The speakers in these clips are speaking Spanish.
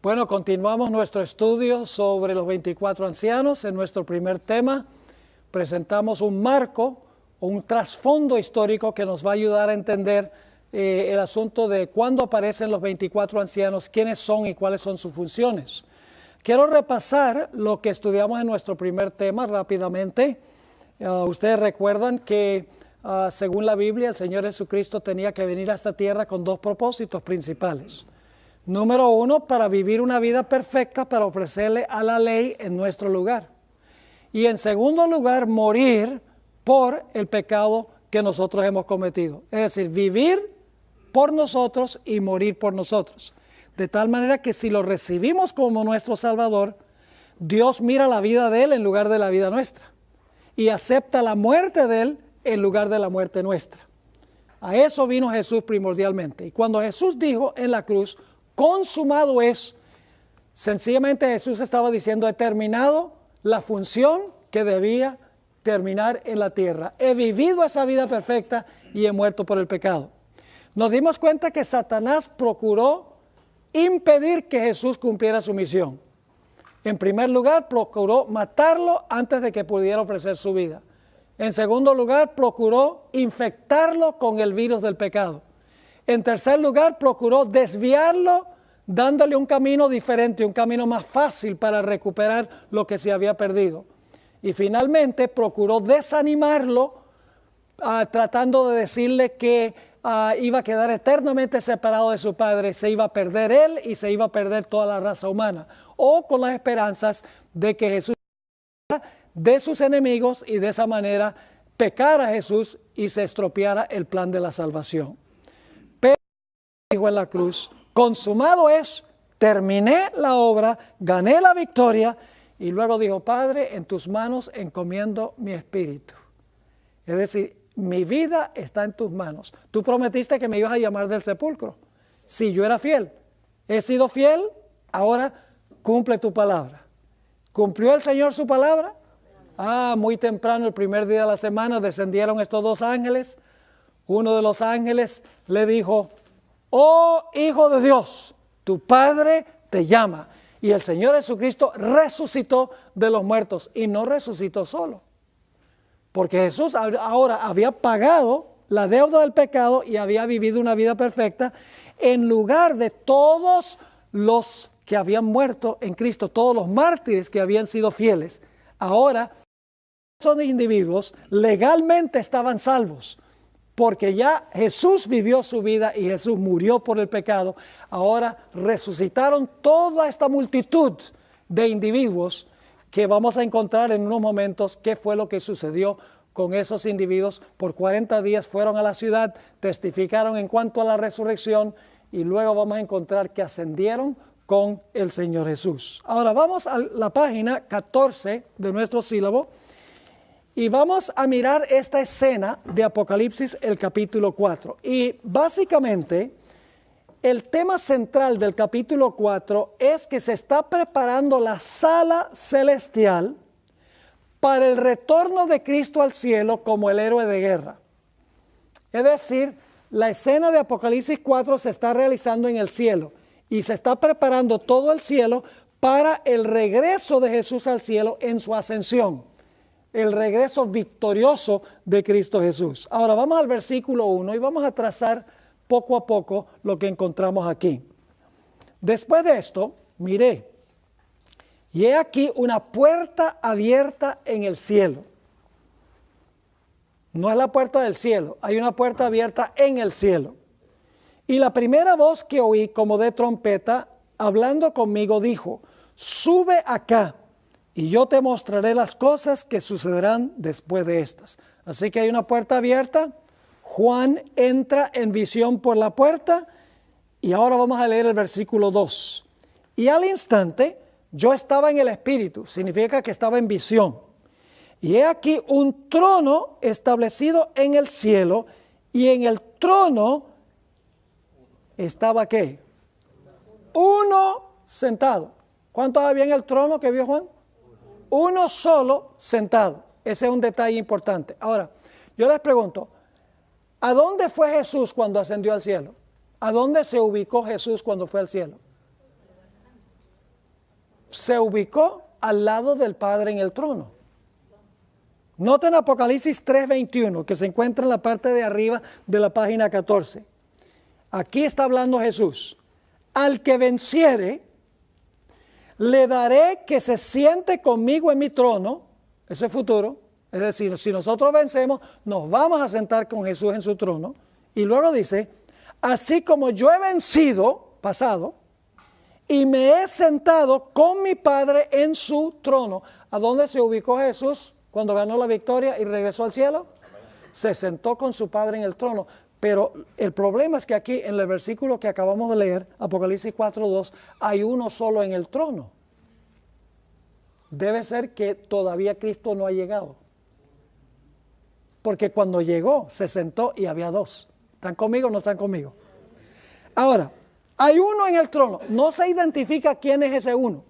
Bueno, continuamos nuestro estudio sobre los 24 ancianos. En nuestro primer tema presentamos un marco o un trasfondo histórico que nos va a ayudar a entender el asunto de cuándo aparecen los 24 ancianos, quiénes son y cuáles son sus funciones. Quiero repasar lo que estudiamos en nuestro primer tema rápidamente. Ustedes recuerdan que según la Biblia el Señor Jesucristo tenía que venir a esta tierra con dos propósitos principales. Número uno, para vivir una vida perfecta, para ofrecerle a la ley en nuestro lugar. Y en segundo lugar, morir por el pecado que nosotros hemos cometido. Es decir, vivir por nosotros y morir por nosotros. De tal manera que si lo recibimos como nuestro Salvador, Dios mira la vida de Él en lugar de la vida nuestra. Y acepta la muerte de Él en lugar de la muerte nuestra. A eso vino Jesús primordialmente. Y cuando Jesús dijo en la cruz, consumado es, sencillamente Jesús estaba diciendo, he terminado la función que debía terminar en la tierra. He vivido esa vida perfecta y he muerto por el pecado. Nos dimos cuenta que Satanás procuró impedir que Jesús cumpliera su misión. En primer lugar, procuró matarlo antes de que pudiera ofrecer su vida. En segundo lugar, procuró infectarlo con el virus del pecado. En tercer lugar, procuró desviarlo, dándole un camino diferente, un camino más fácil para recuperar lo que se había perdido. Y finalmente, procuró desanimarlo, tratando de decirle que iba a quedar eternamente separado de su Padre, se iba a perder él y se iba a perder toda la raza humana. O con las esperanzas de que Jesús de sus enemigos y de esa manera pecara a Jesús y se estropeara el plan de la salvación. Dijo en la cruz, consumado es, terminé la obra, gané la victoria, y luego dijo, Padre, en tus manos encomiendo mi espíritu. Es decir, mi vida está en tus manos. Tú prometiste que me ibas a llamar del sepulcro. Si yo era fiel, he sido fiel, ahora cumple tu palabra. ¿Cumplió el Señor su palabra? Muy temprano, el primer día de la semana, descendieron estos dos ángeles. Uno de los ángeles le dijo, oh Hijo de Dios, tu Padre te llama. Y el Señor Jesucristo resucitó de los muertos y no resucitó solo. Porque Jesús ahora había pagado la deuda del pecado y había vivido una vida perfecta en lugar de todos los que habían muerto en Cristo, todos los mártires que habían sido fieles. Ahora, esos individuos legalmente estaban salvos. Porque ya Jesús vivió su vida y Jesús murió por el pecado. Ahora resucitaron toda esta multitud de individuos que vamos a encontrar en unos momentos qué fue lo que sucedió con esos individuos. Por 40 días fueron a la ciudad, testificaron en cuanto a la resurrección y luego vamos a encontrar que ascendieron con el Señor Jesús. Ahora vamos a la página 14 de nuestro sílabo. Y vamos a mirar esta escena de Apocalipsis, el capítulo 4. Y básicamente, el tema central del capítulo 4 es que se está preparando la sala celestial para el retorno de Cristo al cielo como el héroe de guerra. Es decir, la escena de Apocalipsis 4 se está realizando en el cielo y se está preparando todo el cielo para el regreso de Jesús al cielo en su ascensión. El regreso victorioso de Cristo Jesús. Ahora vamos al versículo 1 y vamos a trazar poco a poco lo que encontramos aquí. Después de esto, miré, y he aquí una puerta abierta en el cielo. No es la puerta del cielo, hay una puerta abierta en el cielo. Y la primera voz que oí como de trompeta, hablando conmigo, dijo, sube acá. Y yo te mostraré las cosas que sucederán después de estas. Así que hay una puerta abierta. Juan entra en visión por la puerta. Y ahora vamos a leer el versículo 2. Y al instante yo estaba en el Espíritu. Significa que estaba en visión. Y he aquí un trono establecido en el cielo. Y en el trono estaba ¿qué? Uno sentado. ¿Cuántos había en el trono que vio Juan? Uno solo sentado. Ese es un detalle importante. Ahora, yo les pregunto, ¿a dónde fue Jesús cuando ascendió al cielo? ¿A dónde se ubicó Jesús cuando fue al cielo? se ubicó al lado del Padre en el trono. Noten Apocalipsis 3:21, que se encuentra en la parte de arriba de la página 14. Aquí está hablando Jesús. Al que venciere, le daré que se siente conmigo en mi trono. Eso es futuro. Es decir, si nosotros vencemos, nos vamos a sentar con Jesús en su trono. Y luego dice, así como yo he vencido, pasado, y me he sentado con mi Padre en su trono. ¿A dónde se ubicó Jesús cuando ganó la victoria y regresó al cielo? Se sentó con su Padre en el trono. Pero el problema es que aquí en el versículo que acabamos de leer, Apocalipsis 4:2, hay uno solo en el trono. Debe ser que todavía Cristo no ha llegado. Porque cuando llegó, se sentó y había dos. ¿Están conmigo o no están conmigo? Ahora, hay uno en el trono. No se identifica quién es ese uno,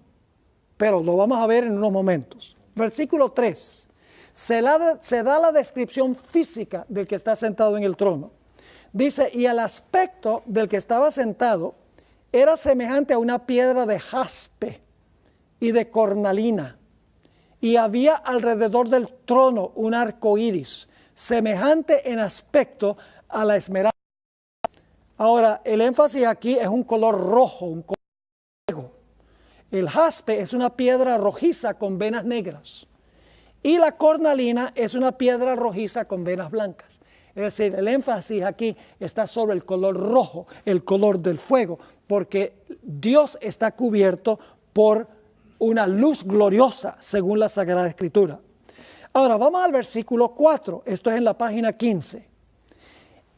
pero lo vamos a ver en unos momentos. Versículo 3. Se da la descripción física del que está sentado en el trono. Dice, y el aspecto del que estaba sentado era semejante a una piedra de jaspe y de cornalina. Y había alrededor del trono un arco iris, semejante en aspecto a la esmeralda. Ahora, el énfasis aquí es un color rojo, un color fuego. El jaspe es una piedra rojiza con venas negras. Y la cornalina es una piedra rojiza con venas blancas. Es decir, el énfasis aquí está sobre el color rojo, el color del fuego, porque Dios está cubierto por una luz gloriosa, según la Sagrada Escritura. Ahora, vamos al versículo 4, esto es en la página 15.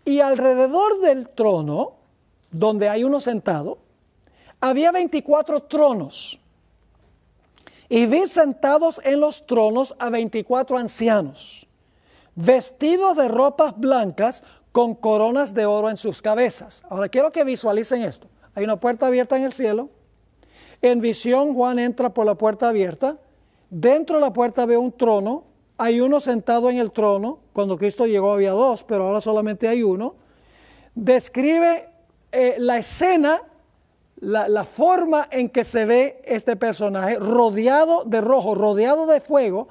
Y alrededor del trono, donde hay uno sentado, había 24 tronos. Y vi sentados en los tronos a 24 ancianos, vestidos de ropas blancas con coronas de oro en sus cabezas. Ahora quiero que visualicen esto. Hay una puerta abierta en el cielo. En visión Juan entra por la puerta abierta. Dentro de la puerta ve un trono. Hay uno sentado en el trono. Cuando Cristo llegó había dos, pero ahora solamente hay uno. Describe la escena, la forma en que se ve este personaje rodeado de rojo, rodeado de fuego.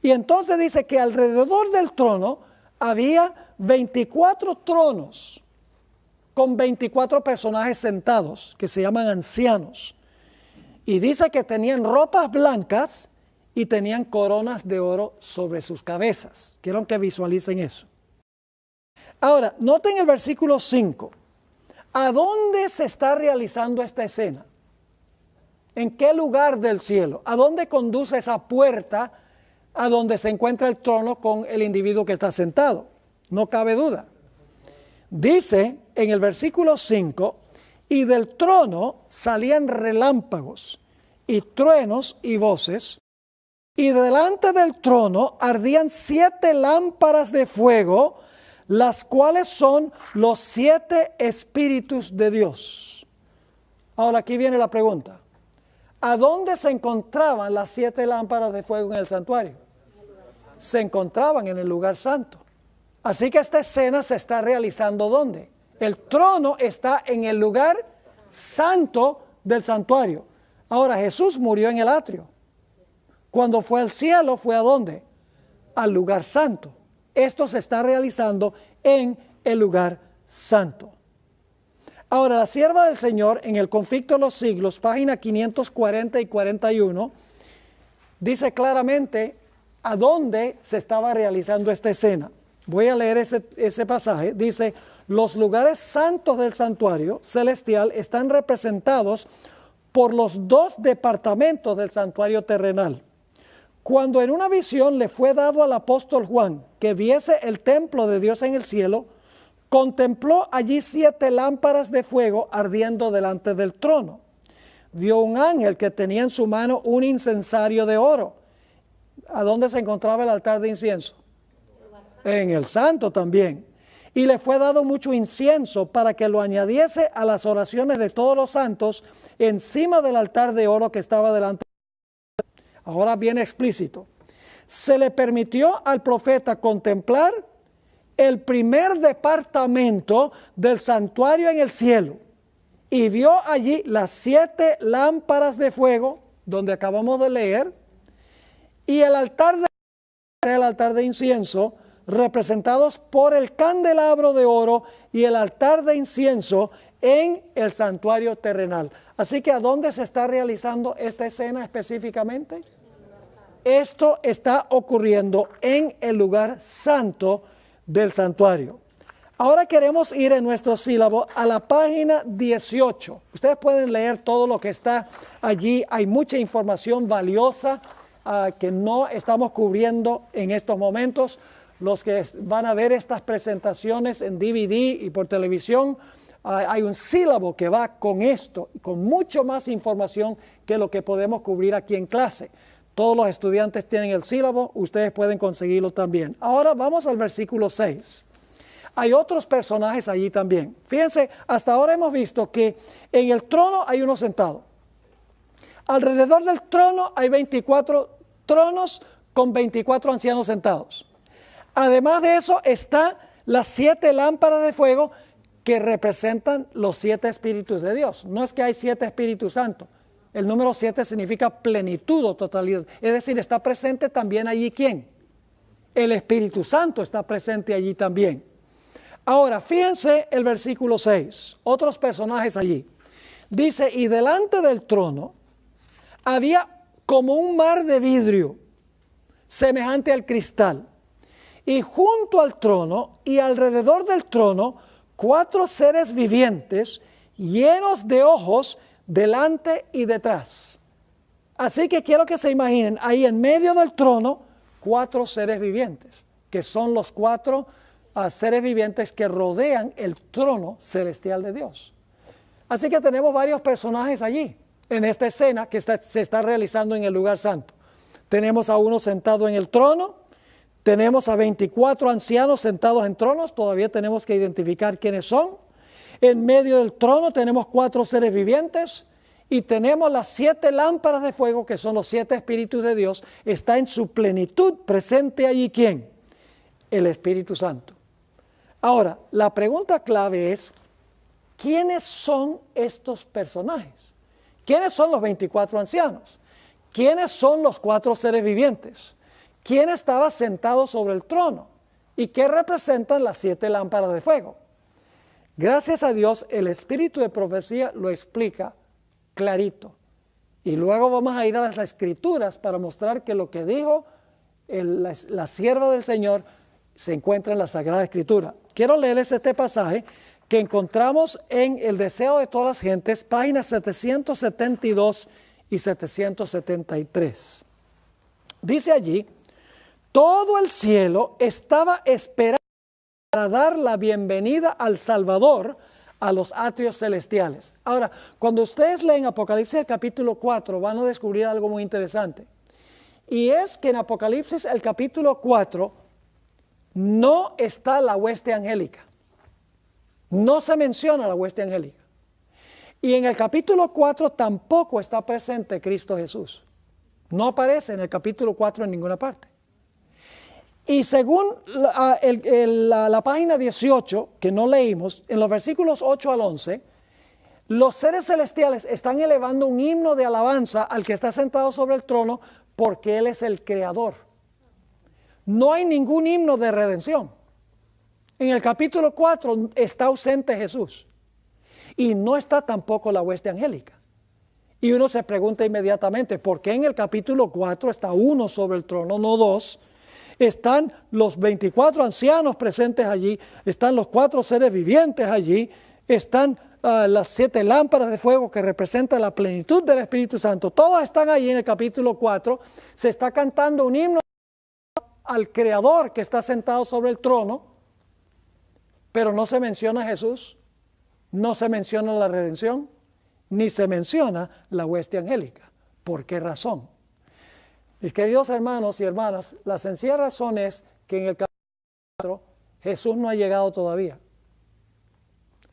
Y entonces dice que alrededor del trono había 24 tronos con 24 personajes sentados que se llaman ancianos. Y dice que tenían ropas blancas y tenían coronas de oro sobre sus cabezas. Quiero que visualicen eso. Ahora, noten el versículo 5. ¿A dónde se está realizando esta escena? ¿En qué lugar del cielo? ¿A dónde conduce esa puerta a donde se encuentra el trono con el individuo que está sentado? No cabe duda. Dice en el versículo 5, y del trono salían relámpagos y truenos y voces, y delante del trono ardían 7 lámparas de fuego, las cuales son los 7 espíritus de Dios. Ahora aquí viene la pregunta. ¿A dónde se encontraban las 7 lámparas de fuego en el santuario? Se encontraban en el lugar santo. Así que esta escena se está realizando ¿dónde? El trono está en el lugar santo del santuario. Ahora Jesús murió en el atrio. Cuando fue al cielo, ¿fue a dónde? Al lugar santo. Esto se está realizando en el lugar santo. Ahora, la sierva del Señor en el Conflicto de los Siglos, página 540 y 41, dice claramente a dónde se estaba realizando esta escena. Voy a leer ese pasaje. Dice, los lugares santos del santuario celestial están representados por los 2 departamentos del santuario terrenal. Cuando en una visión le fue dado al apóstol Juan que viese el templo de Dios en el cielo, contempló allí 7 lámparas de fuego ardiendo delante del trono. Vio un ángel que tenía en su mano un incensario de oro. ¿A dónde se encontraba el altar de incienso? En el santo también. Y le fue dado mucho incienso para que lo añadiese a las oraciones de todos los santos encima del altar de oro que estaba delante. Ahora viene explícito. Se le permitió al profeta contemplar el primer departamento del santuario en el cielo y vio allí las 7 lámparas de fuego donde acabamos de leer, y el altar de incienso, representados por el candelabro de oro y el altar de incienso en el santuario terrenal. Así que, ¿a dónde se está realizando esta escena específicamente? Esto está ocurriendo en el lugar santo del santuario. Ahora queremos ir en nuestro sílabo a la página 18. Ustedes pueden leer todo lo que está allí. Hay mucha información valiosa que no estamos cubriendo en estos momentos. Los que van a ver estas presentaciones en DVD y por televisión, hay un sílabo que va con esto, con mucho más información que lo que podemos cubrir aquí en clase. Todos los estudiantes tienen el sílabo, ustedes pueden conseguirlo también. Ahora vamos al versículo 6. Hay otros personajes allí también. Fíjense, hasta ahora hemos visto que en el trono hay uno sentado. Alrededor del trono hay 24 tronos con 24 ancianos sentados. Además de eso están las 7 lámparas de fuego que representan los 7 espíritus de Dios. No es que hay 7 Espíritus Santos. El número 7 significa plenitud o totalidad. Es decir, está presente también allí ¿quién? El Espíritu Santo está presente allí también. Ahora, fíjense el versículo 6. Otros personajes allí. Dice, y delante del trono había como un mar de vidrio, semejante al cristal. Y junto al trono y alrededor del trono, 4 seres vivientes llenos de ojos delante y detrás. Así que quiero que se imaginen, ahí en medio del trono, 4 seres vivientes, que son los 4 seres vivientes que rodean el trono celestial de Dios. Así que tenemos varios personajes allí, en esta escena que se está realizando en el lugar santo. Tenemos a uno sentado en el trono, tenemos a 24 ancianos sentados en tronos, todavía tenemos que identificar quiénes son. En medio del trono tenemos 4 seres vivientes y tenemos las 7 lámparas de fuego que son los 7 espíritus de Dios. Está en su plenitud presente allí ¿quién? El Espíritu Santo. Ahora, la pregunta clave es, ¿quiénes son estos personajes? ¿Quiénes son los 24 ancianos? ¿Quiénes son los 4 seres vivientes? ¿Quién estaba sentado sobre el trono? ¿Y qué representan las 7 lámparas de fuego? Gracias a Dios, el espíritu de profecía lo explica clarito. Y luego vamos a ir a las escrituras para mostrar que lo que dijo la sierva del Señor se encuentra en la Sagrada Escritura. Quiero leerles este pasaje que encontramos en El Deseo de Todas las Gentes, páginas 772 y 773. Dice allí, todo el cielo estaba esperando para dar la bienvenida al Salvador a los atrios celestiales. Ahora, cuando ustedes leen Apocalipsis el capítulo 4, van a descubrir algo muy interesante. Y es que en Apocalipsis el capítulo 4 no está la hueste angélica. No se menciona la hueste angélica. Y en el capítulo 4 tampoco está presente Cristo Jesús. No aparece en el capítulo 4 en ninguna parte. Y según la página 18, que no leímos, en los versículos 8 al 11, los seres celestiales están elevando un himno de alabanza al que está sentado sobre el trono porque Él es el creador. No hay ningún himno de redención. En el capítulo 4 está ausente Jesús. Y no está tampoco la hueste angélica. Y uno se pregunta inmediatamente, ¿por qué en el capítulo 4 está uno sobre el trono, no 2? Están los 24 ancianos presentes allí, están los 4 seres vivientes allí, están las 7 lámparas de fuego que representan la plenitud del Espíritu Santo. Todos están allí en el capítulo 4. Se está cantando un himno al Creador que está sentado sobre el trono, pero no se menciona a Jesús, no se menciona la redención, ni se menciona la hueste angélica. ¿Por qué razón? Mis queridos hermanos y hermanas, la sencilla razón es que en el capítulo 4 Jesús no ha llegado todavía.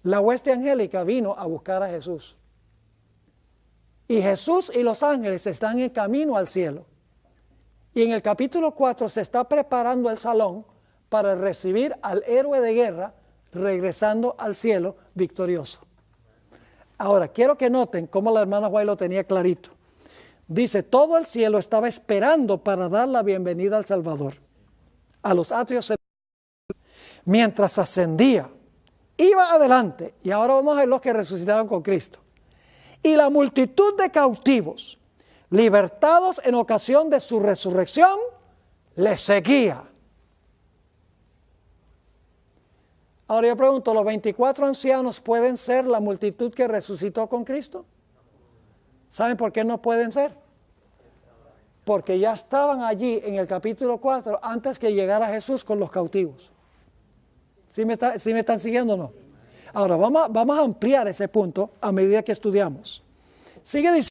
La hueste angélica vino a buscar a Jesús. Y Jesús y los ángeles están en camino al cielo. Y en el capítulo 4 se está preparando el salón para recibir al héroe de guerra regresando al cielo victorioso. Ahora, quiero que noten cómo la hermana White lo tenía clarito. Dice, todo el cielo estaba esperando para dar la bienvenida al Salvador, a los atrios celestiales. Mientras ascendía, iba adelante, y ahora vamos a ver los que resucitaron con Cristo. Y la multitud de cautivos, libertados en ocasión de su resurrección, le seguía. Ahora yo pregunto, ¿los 24 ancianos pueden ser la multitud que resucitó con Cristo? ¿Saben por qué no pueden ser? Porque ya estaban allí en el capítulo 4 antes que llegara Jesús con los cautivos. ¿Sí me están siguiendo o no? Ahora vamos a ampliar ese punto a medida que estudiamos. Sigue diciendo,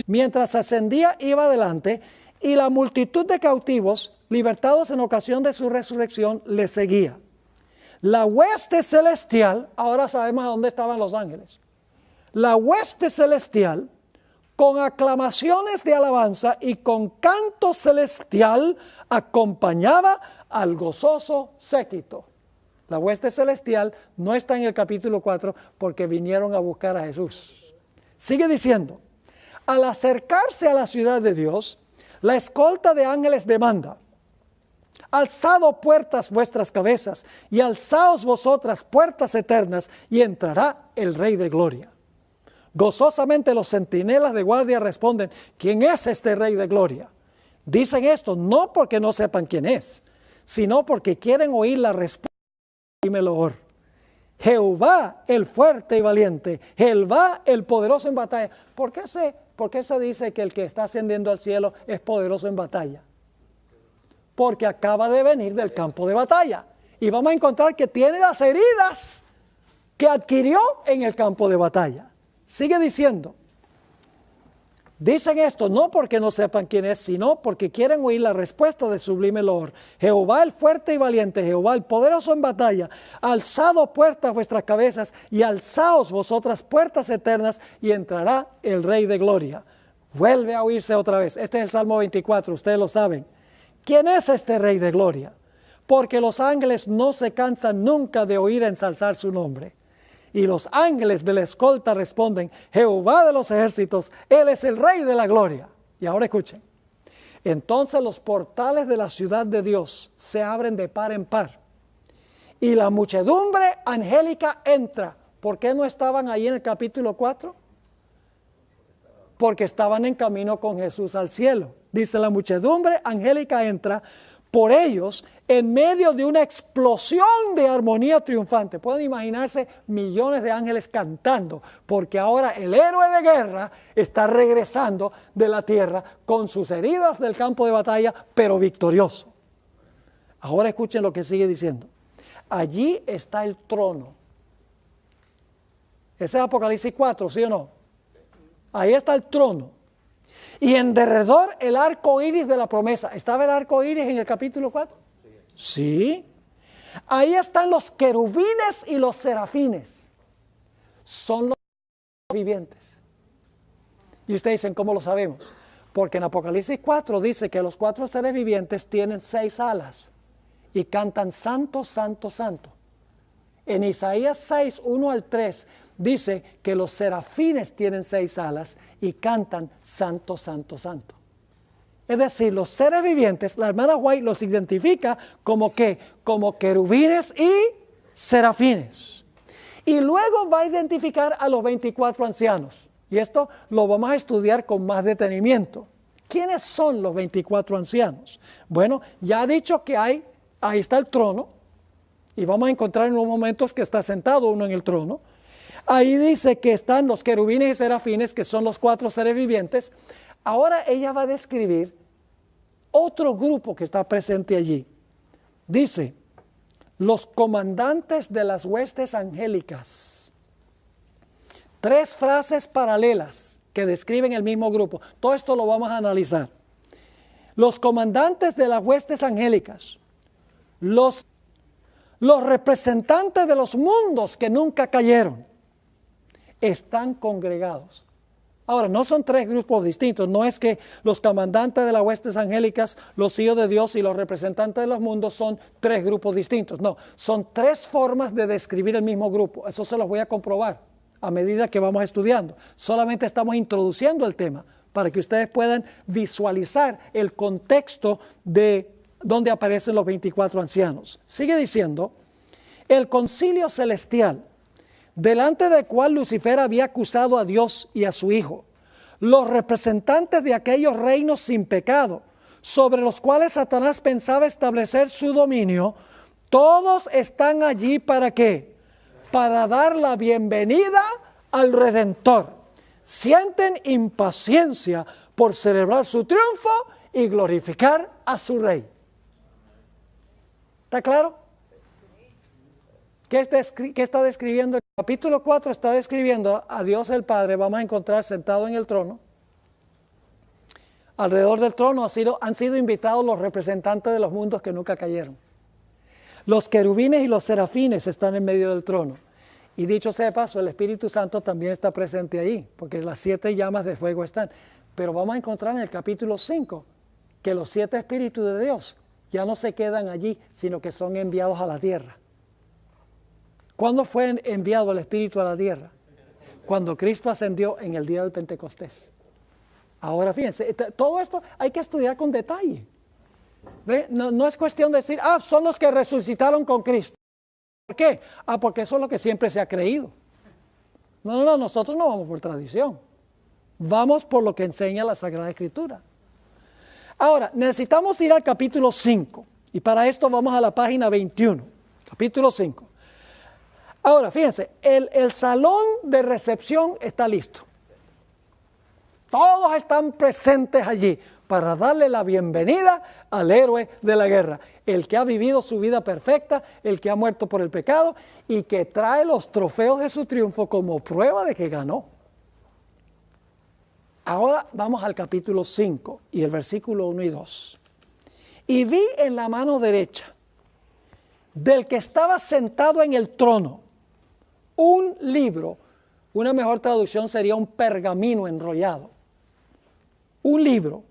mientras ascendía iba adelante y la multitud de cautivos, libertados en ocasión de su resurrección, le seguía. La hueste celestial, ahora sabemos a dónde estaban los ángeles. La hueste celestial, con aclamaciones de alabanza y con canto celestial, acompañaba al gozoso séquito. La hueste celestial no está en el capítulo 4 porque vinieron a buscar a Jesús. Sigue diciendo, al acercarse a la ciudad de Dios, la escolta de ángeles demanda, alzado puertas vuestras cabezas y alzaos vosotras puertas eternas y entrará el Rey de Gloria. Gozosamente los centinelas de guardia responden, ¿quién es este Rey de Gloria? Dicen esto no porque no sepan quién es, sino porque quieren oír la respuesta. Jehová el fuerte y valiente, Jehová el poderoso en batalla. ¿Por qué se dice que el que está ascendiendo al cielo es poderoso en batalla? Porque acaba de venir del campo de batalla. Y vamos a encontrar que tiene las heridas que adquirió en el campo de batalla. Sigue diciendo, dicen esto no porque no sepan quién es, sino porque quieren oír la respuesta de sublime loor. Jehová el fuerte y valiente, Jehová el poderoso en batalla, alzado puertas vuestras cabezas y alzaos vosotras puertas eternas y entrará el Rey de Gloria. Vuelve a oírse otra vez. Este es el Salmo 24, ustedes lo saben. ¿Quién es este Rey de Gloria? Porque los ángeles no se cansan nunca de oír ensalzar su nombre. Y los ángeles de la escolta responden, Jehová de los ejércitos, Él es el Rey de la Gloria. Y ahora escuchen. Entonces los portales de la ciudad de Dios se abren de par en par. Y la muchedumbre angélica entra. ¿Por qué no estaban ahí en el capítulo 4? Porque estaban en camino con Jesús al cielo. Dice, la muchedumbre angélica entra por ellos en medio de una explosión de armonía triunfante. Pueden imaginarse millones de ángeles cantando, porque ahora el héroe de guerra está regresando de la tierra con sus heridas del campo de batalla, pero victorioso. Ahora escuchen lo que sigue diciendo. Allí está el trono. Ese es Apocalipsis 4, ¿sí o no? Ahí está el trono. Y en derredor el arco iris de la promesa. ¿Estaba el arco iris en el capítulo 4? Sí. Ahí están los querubines y los serafines. Son los vivientes. Y ustedes dicen, ¿cómo lo sabemos? Porque en Apocalipsis 4 dice que los 4 seres vivientes tienen 6 alas y cantan santo, santo, santo. En Isaías 6, 1 al 3 dice que los serafines tienen 6 alas y cantan santo, santo, santo. Es decir, los seres vivientes, la hermana White los identifica como querubines y serafines. Y luego va a identificar a los 24 ancianos. Y esto lo vamos a estudiar con más detenimiento. ¿Quiénes son los 24 ancianos? Bueno, ya ha dicho que ahí está el trono. Y vamos a encontrar en unos momentos que está sentado uno en el trono. Ahí dice que están los querubines y serafines, que son los 4 seres vivientes. Ahora ella va a describir otro grupo que está presente allí. Dice, los comandantes de las huestes angélicas. 3 frases paralelas que describen el mismo grupo. Todo esto lo vamos a analizar. Los comandantes de las huestes angélicas. Los representantes de los mundos que nunca cayeron. Están congregados. Ahora, no son 3 grupos distintos. No es que los comandantes de las huestes angélicas, los hijos de Dios y los representantes de los mundos son 3 grupos distintos. No, son 3 formas de describir el mismo grupo. Eso se los voy a comprobar a medida que vamos estudiando. Solamente estamos introduciendo el tema para que ustedes puedan visualizar el contexto de donde aparecen los 24 ancianos. Sigue diciendo, el concilio celestial, delante del cual Lucifer había acusado a Dios y a su Hijo, los representantes de aquellos reinos sin pecado, sobre los cuales Satanás pensaba establecer su dominio, todos están allí ¿para qué? Para dar la bienvenida al Redentor. Sienten impaciencia por celebrar su triunfo y glorificar a su Rey. ¿Está claro? ¿Qué está describiendo? El capítulo 4 está describiendo a Dios el Padre. Vamos a encontrar sentado en el trono. Alrededor del trono han sido invitados los representantes de los mundos que nunca cayeron. Los querubines y los serafines están en medio del trono. Y dicho sea de paso, el Espíritu Santo también está presente ahí, porque las 7 llamas de fuego están. Pero vamos a encontrar en el capítulo 5 que los 7 espíritus de Dios ya no se quedan allí, sino que son enviados a la tierra. ¿Cuándo fue enviado el Espíritu a la tierra? Cuando Cristo ascendió en el día del Pentecostés. Ahora fíjense, todo esto hay que estudiar con detalle. ¿Ve? No es cuestión de decir, son los que resucitaron con Cristo. ¿Por qué? Porque eso es lo que siempre se ha creído. No, nosotros no vamos por tradición. Vamos por lo que enseña la Sagrada Escritura. Ahora, necesitamos ir al capítulo 5. Y para esto vamos a la página 21. Capítulo 5. Ahora, fíjense, el salón de recepción está listo. Todos están presentes allí para darle la bienvenida al héroe de la guerra. El que ha vivido su vida perfecta, el que ha muerto por el pecado y que trae los trofeos de su triunfo como prueba de que ganó. Ahora vamos al capítulo 5 y el versículo 1 y 2. Y vi en la mano derecha del que estaba sentado en el trono un libro, una mejor traducción sería un pergamino enrollado. Un libro,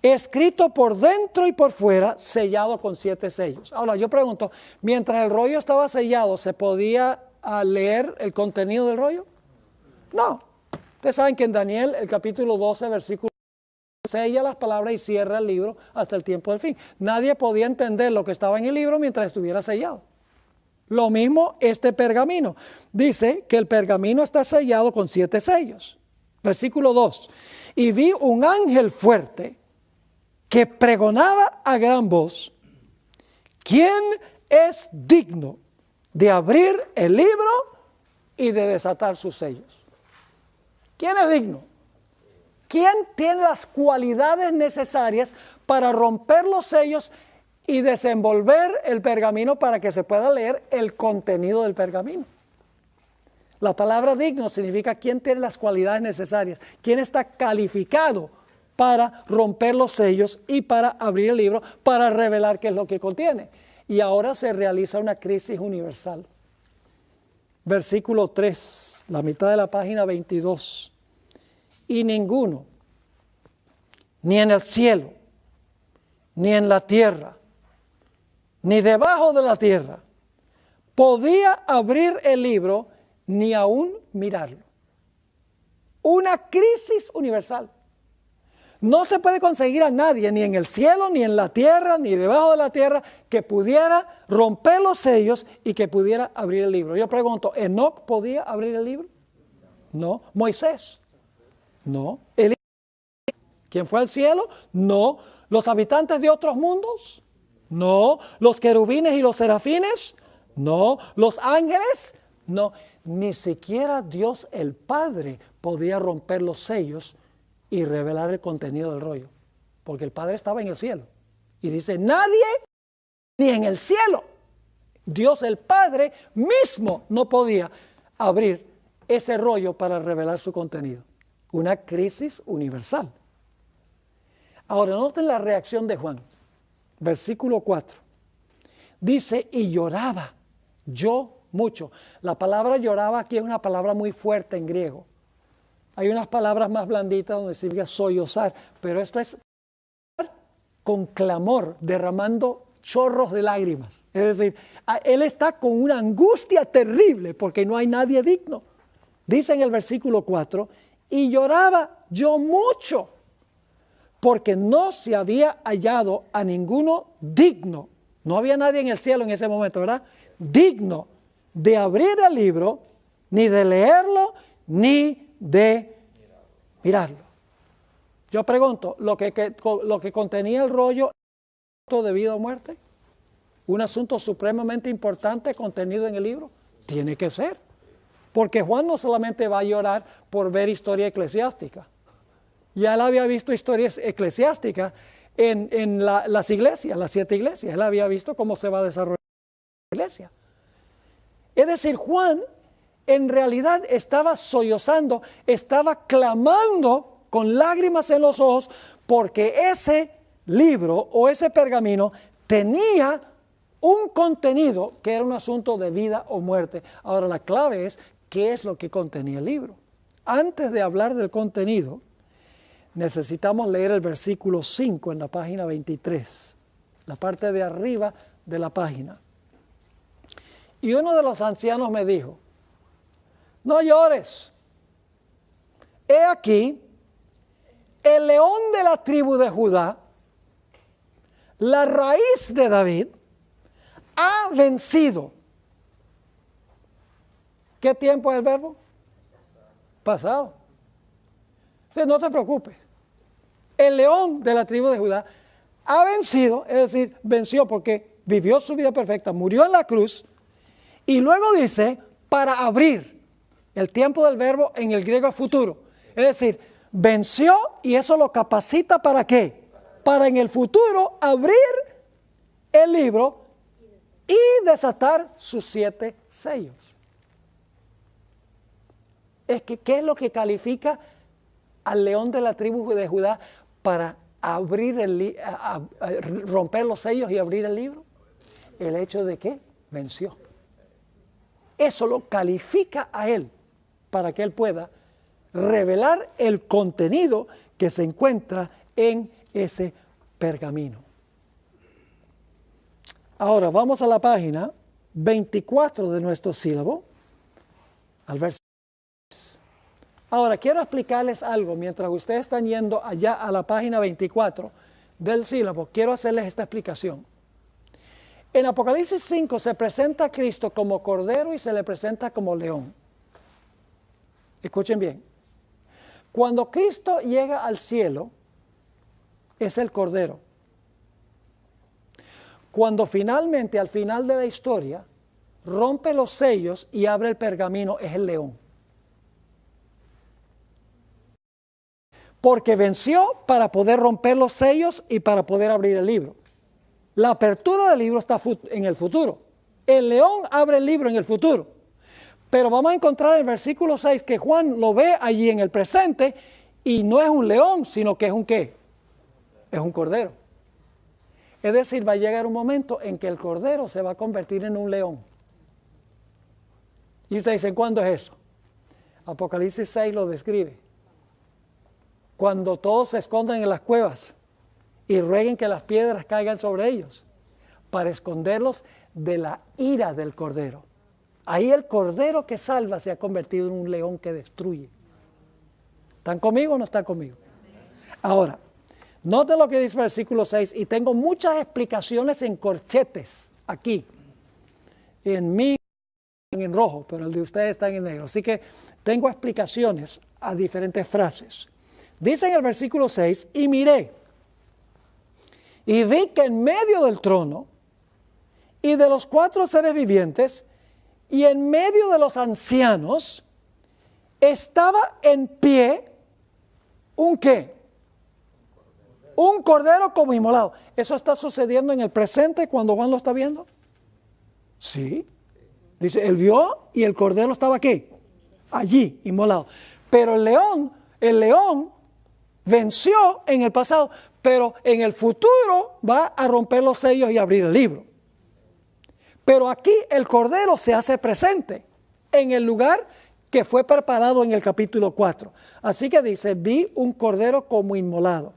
escrito por dentro y por fuera, sellado con 7 sellos. Ahora yo pregunto, mientras el rollo estaba sellado, ¿se podía leer el contenido del rollo? No. Ustedes saben que en Daniel, el capítulo 12, versículo 1, sella las palabras y cierra el libro hasta el tiempo del fin. Nadie podía entender lo que estaba en el libro mientras estuviera sellado. Lo mismo este pergamino. Dice que el pergamino está sellado con 7 sellos. Versículo 2. Y vi un ángel fuerte que pregonaba a gran voz, ¿quién es digno de abrir el libro y de desatar sus sellos? ¿Quién es digno? ¿Quién tiene las cualidades necesarias para romper los sellos y desenvolver el pergamino para que se pueda leer el contenido del pergamino? La palabra digno significa quién tiene las cualidades necesarias, quién está calificado para romper los sellos y para abrir el libro, para revelar qué es lo que contiene. Y ahora se realiza una crisis universal. Versículo 3, la mitad de la página 22. Y ninguno, ni en el cielo, ni en la tierra, ni debajo de la tierra, podía abrir el libro ni aún mirarlo. Una crisis universal. No se puede conseguir a nadie, ni en el cielo, ni en la tierra, ni debajo de la tierra, que pudiera romper los sellos y que pudiera abrir el libro. Yo pregunto, ¿Enoc podía abrir el libro? No. ¿Moisés? No. ¿Quién fue al cielo? No. ¿Los habitantes de otros mundos? No. ¿Los querubines y los serafines? No. ¿Los ángeles? No. Ni siquiera Dios el Padre podía romper los sellos y revelar el contenido del rollo, porque el Padre estaba en el cielo. Y dice, nadie, ni en el cielo, Dios el Padre mismo no podía abrir ese rollo para revelar su contenido. Una crisis universal. Ahora, noten la reacción de Juan. Versículo 4. Dice, y lloraba yo mucho. La palabra lloraba aquí es una palabra muy fuerte en griego. Hay unas palabras más blanditas donde significa sollozar, pero esto es con clamor, derramando chorros de lágrimas. Es decir, él está con una angustia terrible porque no hay nadie digno. Dice en el versículo 4, y lloraba yo mucho, porque no se había hallado a ninguno digno. No había nadie en el cielo en ese momento, ¿verdad? Digno de abrir el libro, ni de leerlo, ni de mirarlo. Yo pregunto, ¿lo que contenía el rollo de vida o muerte? ¿Un asunto supremamente importante contenido en el libro? Tiene que ser. Porque Juan no solamente va a llorar por ver historia eclesiástica. Ya él había visto historias eclesiásticas en las iglesias, las 7 iglesias. Él había visto cómo se va a desarrollar la iglesia. Es decir, Juan en realidad estaba sollozando, estaba clamando con lágrimas en los ojos porque ese libro o ese pergamino tenía un contenido que era un asunto de vida o muerte. Ahora la clave es qué es lo que contenía el libro. Antes de hablar del contenido, necesitamos leer el versículo 5 en la página 23, la parte de arriba de la página. Y uno de los ancianos me dijo, no llores, he aquí, el león de la tribu de Judá, la raíz de David, ha vencido. ¿Qué tiempo es el verbo? Pasado. Entonces no te preocupes. El león de la tribu de Judá ha vencido, es decir, venció porque vivió su vida perfecta, murió en la cruz, y luego dice, para abrir. El tiempo del verbo en el griego es futuro. Es decir, venció y eso lo capacita ¿para qué? Para en el futuro abrir el libro y desatar sus 7 sellos. Es que, ¿qué es lo que califica al león de la tribu de Judá para abrir romper los sellos y abrir el libro? El hecho de que venció. Eso lo califica a él para que él pueda revelar el contenido que se encuentra en ese pergamino. Ahora vamos a la página 24 de nuestro sílabo, al verso. Ahora quiero explicarles algo, mientras ustedes están yendo allá a la página 24 del sílabo, quiero hacerles esta explicación. En Apocalipsis 5 se presenta a Cristo como cordero y se le presenta como león. Escuchen bien. Cuando Cristo llega al cielo, es el cordero. Cuando finalmente, al final de la historia, rompe los sellos y abre el pergamino, es el león. Porque venció para poder romper los sellos y para poder abrir el libro. La apertura del libro está en el futuro. El león abre el libro en el futuro. Pero vamos a encontrar en el versículo 6 que Juan lo ve allí en el presente y no es un león, sino que es un ¿qué? Es un cordero. Es decir, va a llegar un momento en que el cordero se va a convertir en un león. Y ustedes dicen, ¿cuándo es eso? Apocalipsis 6 lo describe. Cuando todos se escondan en las cuevas y rueguen que las piedras caigan sobre ellos para esconderlos de la ira del cordero. Ahí el cordero que salva se ha convertido en un león que destruye. ¿Están conmigo o no están conmigo? Ahora, noten lo que dice el versículo 6, y tengo muchas explicaciones en corchetes aquí. En mí en rojo, pero el de ustedes está en negro. Así que tengo explicaciones a diferentes frases. Dice en el versículo 6, y miré, y vi que en medio del trono y de los 4 seres vivientes y en medio de los ancianos estaba en pie un ¿qué? Un cordero como inmolado. ¿Eso está sucediendo en el presente cuando Juan lo está viendo? Sí. Dice, él vio y el cordero estaba aquí, allí, inmolado. Pero el león venció en el pasado, pero en el futuro va a romper los sellos y abrir el libro. Pero aquí el cordero se hace presente en el lugar que fue preparado en el capítulo 4. Así que dice, vi un cordero como inmolado.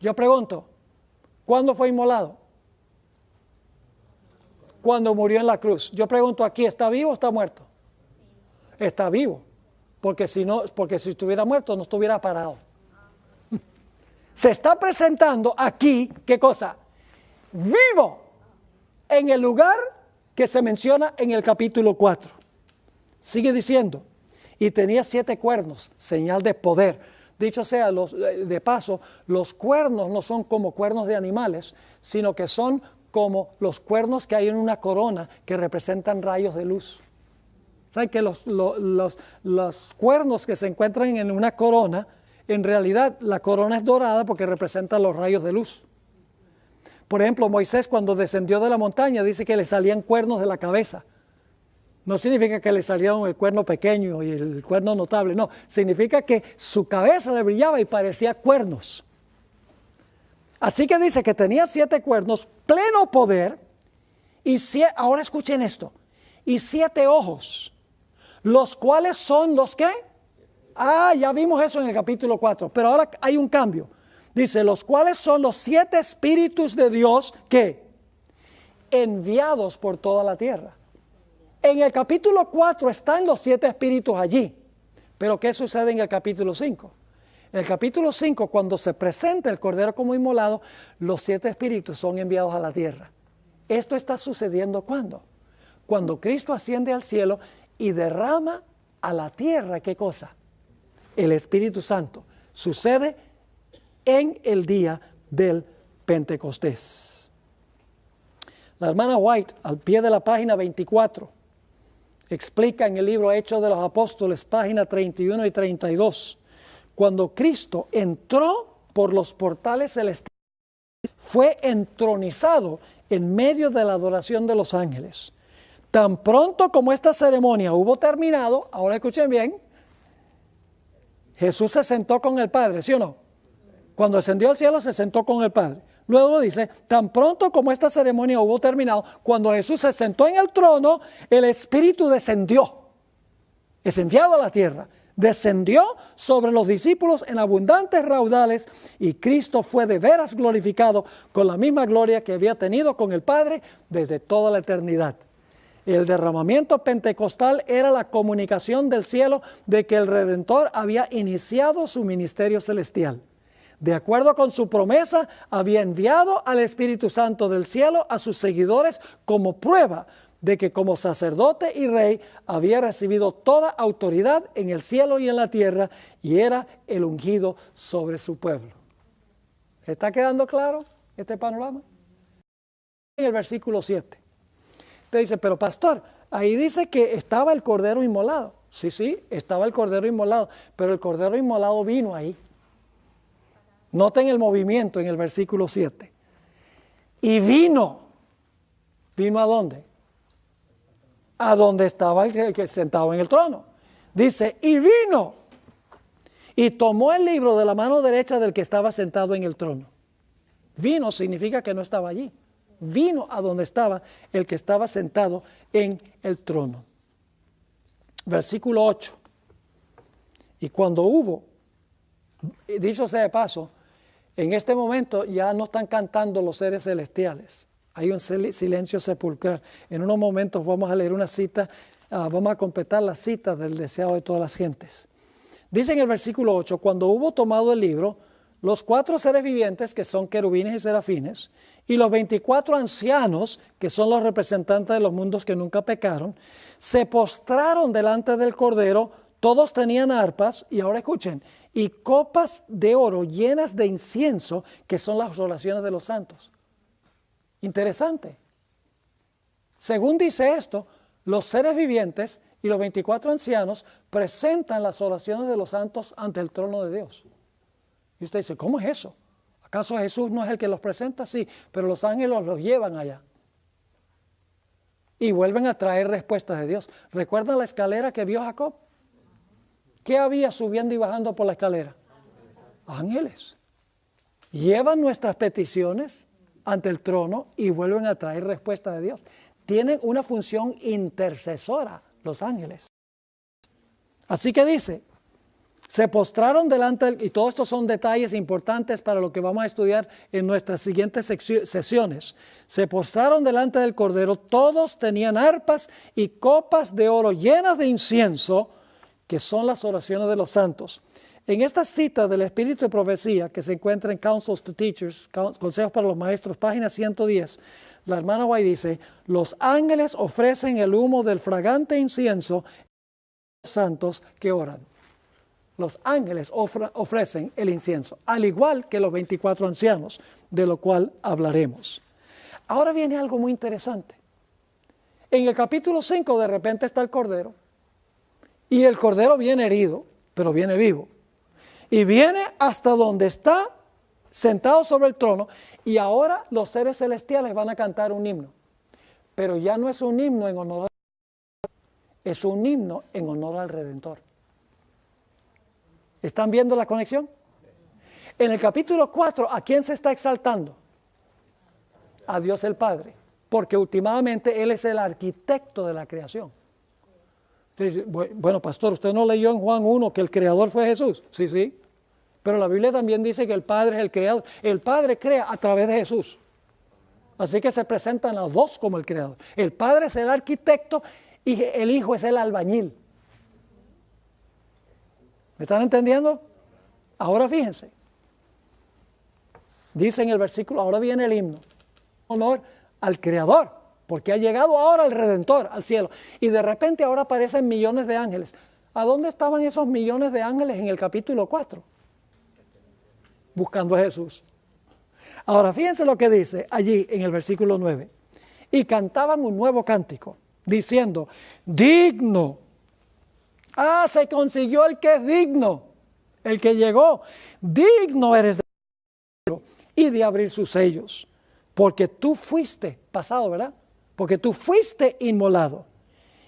Yo pregunto, ¿cuándo fue inmolado? Cuando murió en la cruz. Yo pregunto aquí, ¿está vivo o está muerto? Está vivo. porque si estuviera muerto no estuviera parado. Se está presentando aquí, ¿qué cosa? Vivo en el lugar que se menciona en el capítulo 4. Sigue diciendo, y tenía 7 cuernos, señal de poder. Dicho sea de paso, los cuernos no son como cuernos de animales, sino que son como los cuernos que hay en una corona que representan rayos de luz. ¿Saben que los cuernos que se encuentran en una corona, en realidad la corona es dorada porque representa los rayos de luz? Por ejemplo, Moisés cuando descendió de la montaña dice que le salían cuernos de la cabeza. No significa que le salieron el cuerno pequeño y el cuerno notable, no. Significa que su cabeza le brillaba y parecía cuernos. Así que dice que tenía 7 cuernos, pleno poder, y ahora escuchen esto, y 7 ojos, los cuales son los que... ya vimos eso en el capítulo 4, pero ahora hay un cambio. Dice, los cuales son los 7 espíritus de Dios que enviados por toda la tierra. En el capítulo 4 están los 7 espíritus allí. Pero ¿qué sucede en el capítulo 5? En el capítulo 5, cuando se presenta el Cordero como inmolado, los 7 espíritus son enviados a la tierra. Esto está sucediendo ¿cuándo? Cuando Cristo asciende al cielo y derrama a la tierra, ¿qué cosa? El Espíritu Santo. Sucede en el día del Pentecostés. La hermana White, al pie de la página 24, explica en el libro Hechos de los Apóstoles, página 31 y 32, cuando Cristo entró por los portales celestiales, fue entronizado en medio de la adoración de los ángeles. Tan pronto como esta ceremonia hubo terminado, ahora escuchen bien, Jesús se sentó con el Padre, ¿sí o no? Cuando ascendió al cielo se sentó con el Padre. Luego dice, tan pronto como esta ceremonia hubo terminado, cuando Jesús se sentó en el trono, el Espíritu descendió. Es enviado a la tierra. Descendió sobre los discípulos en abundantes raudales y Cristo fue de veras glorificado con la misma gloria que había tenido con el Padre desde toda la eternidad. El derramamiento pentecostal era la comunicación del cielo de que el Redentor había iniciado su ministerio celestial. De acuerdo con su promesa, había enviado al Espíritu Santo del cielo a sus seguidores como prueba de que como sacerdote y rey había recibido toda autoridad en el cielo y en la tierra y era el ungido sobre su pueblo. ¿Está quedando claro este panorama? En el versículo 7. Te dice, pero pastor, ahí dice que estaba el Cordero inmolado. Sí, estaba el Cordero inmolado, pero el Cordero inmolado vino ahí. Noten el movimiento en el versículo 7. Y vino. ¿Vino a dónde? A donde estaba el que sentado en el trono. Dice, y vino. Y tomó el libro de la mano derecha del que estaba sentado en el trono. Vino significa que no estaba allí. Vino a donde estaba el que estaba sentado en el trono. Versículo 8. Y cuando hubo, dicho sea de paso, en este momento ya no están cantando los seres celestiales. Hay un silencio sepulcral. En unos momentos vamos a leer una cita, vamos a completar la cita del deseado de todas las gentes. Dice en el versículo 8, cuando hubo tomado el libro, los 4 seres vivientes, que son querubines y serafines, y los 24 ancianos, que son los representantes de los mundos que nunca pecaron, se postraron delante del Cordero. Todos tenían arpas, y ahora escuchen, y copas de oro llenas de incienso, que son las oraciones de los santos. Interesante. Según dice esto, los seres vivientes y los 24 ancianos presentan las oraciones de los santos ante el trono de Dios. Y usted dice, ¿cómo es eso? ¿Acaso Jesús no es el que los presenta? Sí, pero los ángeles los llevan allá. Y vuelven a traer respuestas de Dios. ¿Recuerdan la escalera que vio Jacob? ¿Qué había subiendo y bajando por la escalera? Ángeles. Llevan nuestras peticiones ante el trono y vuelven a traer respuestas de Dios. Tienen una función intercesora los ángeles. Así que dice, se postraron delante, y todos estos son detalles importantes para lo que vamos a estudiar en nuestras siguientes sesiones. Se postraron delante del Cordero, todos tenían arpas y copas de oro llenas de incienso, que son las oraciones de los santos. En esta cita del Espíritu de Profecía, que se encuentra en Counsels to Teachers, Consejos para los Maestros, página 110, la hermana White dice, los ángeles ofrecen el humo del fragante incienso a los santos que oran. Los ángeles ofrecen el incienso, al igual que los 24 ancianos, de lo cual hablaremos. Ahora viene algo muy interesante. En el capítulo 5 de repente está el Cordero, y el Cordero viene herido, pero viene vivo. Y viene hasta donde está, sentado sobre el trono, y ahora los seres celestiales van a cantar un himno. Pero ya no es un himno en honor al es un himno en honor al Redentor. ¿Están viendo la conexión? En el capítulo 4, ¿a quién se está exaltando? A Dios el Padre, porque últimamente Él es el arquitecto de la creación. Bueno, pastor, ¿usted no leyó en Juan 1 que el creador fue Jesús? Sí, sí. Pero la Biblia también dice que el Padre es el creador. El Padre crea a través de Jesús. Así que se presentan los dos como el creador. El Padre es el arquitecto y el Hijo es el albañil. ¿Me están entendiendo? Ahora fíjense. Dice en el versículo, ahora viene el himno. Honor al creador, porque ha llegado ahora el Redentor al cielo. Y de repente ahora aparecen millones de ángeles. ¿A dónde estaban esos millones de ángeles en el capítulo 4? Buscando a Jesús. Ahora fíjense lo que dice allí en el versículo 9. Y cantaban un nuevo cántico, diciendo, digno. Se consiguió el que es digno, el que llegó. Digno eres de y de abrir sus sellos, porque tú fuiste, pasado, ¿verdad? Porque tú fuiste inmolado.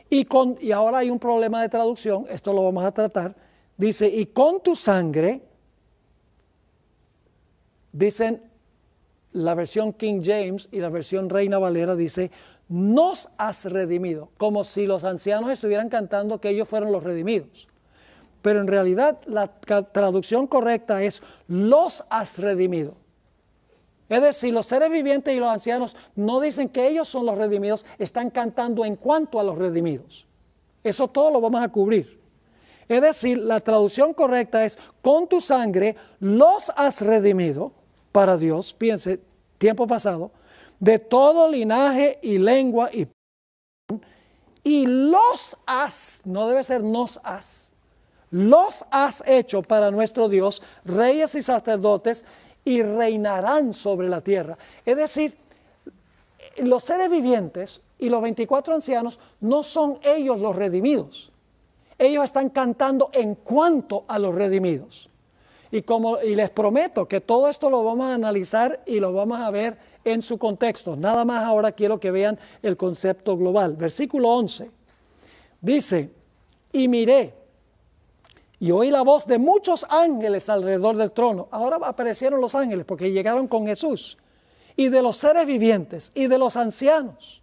Y ahora hay un problema de traducción, esto lo vamos a tratar. Dice, y con tu sangre, dicen la versión King James y la versión Reina Valera, dice, nos has redimido, como si los ancianos estuvieran cantando que ellos fueron los redimidos. Pero en realidad la traducción correcta es, los has redimido. Es decir, los seres vivientes y los ancianos no dicen que ellos son los redimidos, están cantando en cuanto a los redimidos. Eso todo lo vamos a cubrir. Es decir, la traducción correcta es, con tu sangre los has redimido para Dios, piense, tiempo pasado, de todo linaje y lengua y los has, no debe ser nos has, los has hecho para nuestro Dios, reyes y sacerdotes, y reinarán sobre la tierra. Es decir, los seres vivientes y los 24 ancianos no son ellos los redimidos. Ellos están cantando en cuanto a los redimidos. Y les prometo que todo esto lo vamos a analizar y lo vamos a ver en su contexto. Nada más ahora quiero que vean el concepto global. Versículo 11 dice, y miré y oí la voz de muchos ángeles alrededor del trono. Ahora aparecieron los ángeles porque llegaron con Jesús. Y de los seres vivientes y de los ancianos.